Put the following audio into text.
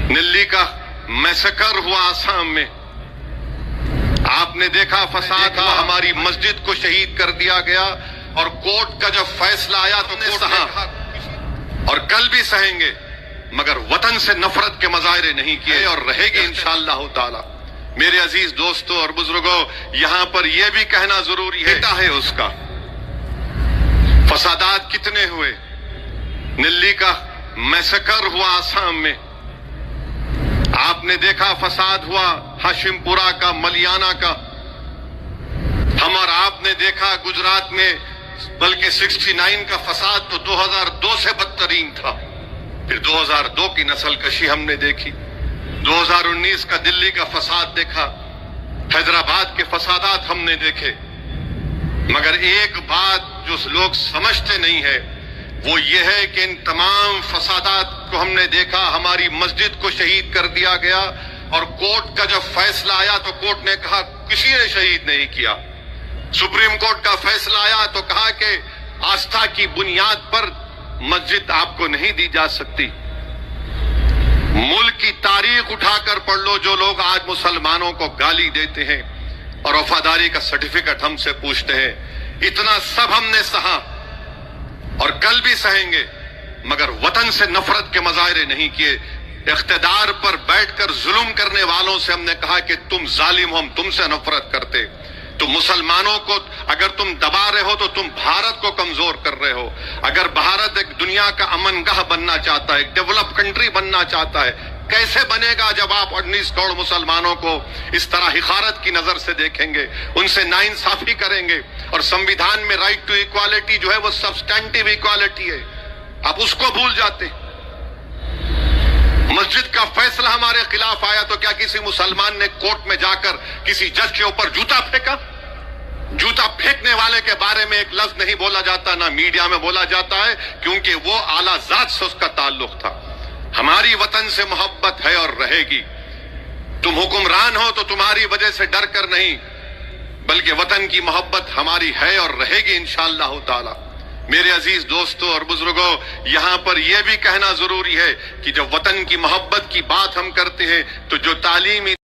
نلی کا میسکر ہوا آسام میں، آپ نے دیکھا فساد ہوا، ہماری مسجد کو شہید کر دیا گیا، اور کورٹ کا جب فیصلہ آیا تو کورٹ نے کہا اور کل بھی سہیں گے، مگر وطن سے نفرت کے مظاہرے نہیں کیے، اور رہے گی انشاءاللہ تعالی۔ میرے عزیز دوستوں اور بزرگوں، یہاں پر یہ بھی کہنا ضروری ہے اس کا فسادات کتنے ہوئے۔ نلی کا میسکر ہوا آسام میں، آپ نے دیکھا فساد ہوا ہاشم پورہ کا، ملیانہ کا، ہم اور آپ نے دیکھا گجرات میں، بلکہ 69 کا فساد تو 2002 سے بدترین تھا، پھر 2002 کی نسل کشی ہم نے دیکھی، 2019 کا دلی کا فساد دیکھا، حیدرآباد کے فسادات ہم نے دیکھے، مگر ایک بات جو لوگ سمجھتے نہیں ہے وہ یہ ہے کہ ان تمام فسادات کو ہم نے دیکھا، ہماری مسجد کو شہید کر دیا گیا، اور کورٹ کا جب فیصلہ آیا تو کورٹ نے کہا کسی نے شہید نہیں کیا۔ سپریم کورٹ کا فیصلہ آیا تو کہا کہ آستھا کی بنیاد پر مسجد آپ کو نہیں دی جا سکتی۔ ملک کی تاریخ اٹھا کر پڑھ لو، جو لوگ آج مسلمانوں کو گالی دیتے ہیں اور وفاداری کا سرٹیفکیٹ ہم سے پوچھتے ہیں، اتنا سب ہم نے سہا اور کل بھی سہیں گے، مگر وطن سے نفرت کے مظاہرے نہیں کیے۔ اقتدار پر بیٹھ کر ظلم کرنے والوں سے ہم نے کہا کہ تم ظالم ہو، ہم تم سے نفرت کرتے۔ تو مسلمانوں کو اگر تم دبا رہے ہو تو تم بھارت کو کمزور کر رہے ہو۔ اگر بھارت ایک دنیا کا امن گاہ بننا چاہتا ہے، ایک ڈیولپ کنٹری بننا چاہتا ہے، کیسے بنے گا جب آپ 19 کروڑ مسلمانوں کو اس طرح حقارت کی نظر سے دیکھیں گے، ان سے ناانصافی کریں گے؟ اور سمویدھان میں رائٹ ٹو ایکوالٹی جو ہے وہ سبسٹینٹیو ایکوالٹی ہے، آپ اس کو بھول جاتے۔ مسجد کا فیصلہ ہمارے خلاف آیا تو کیا کسی مسلمان نے کورٹ میں جا کر کسی جج کے اوپر جوتا پھینکا؟ جوتا پھینکنے والے کے بارے میں ایک لفظ نہیں بولا جاتا، نہ میڈیا میں بولا جاتا ہے، کیونکہ وہ اعلیٰ ذات سے اس کا تعلق تھا۔ ہماری وطن سے محبت ہے اور رہے گی۔ تم حکمران ہو تو تمہاری وجہ سے ڈر کر نہیں، بلکہ وطن کی محبت ہماری ہے اور رہے گی انشاءاللہ تعالی۔ میرے عزیز دوستوں اور بزرگوں، یہاں پر یہ بھی کہنا ضروری ہے کہ جب وطن کی محبت کی بات ہم کرتے ہیں تو جو تعلیمی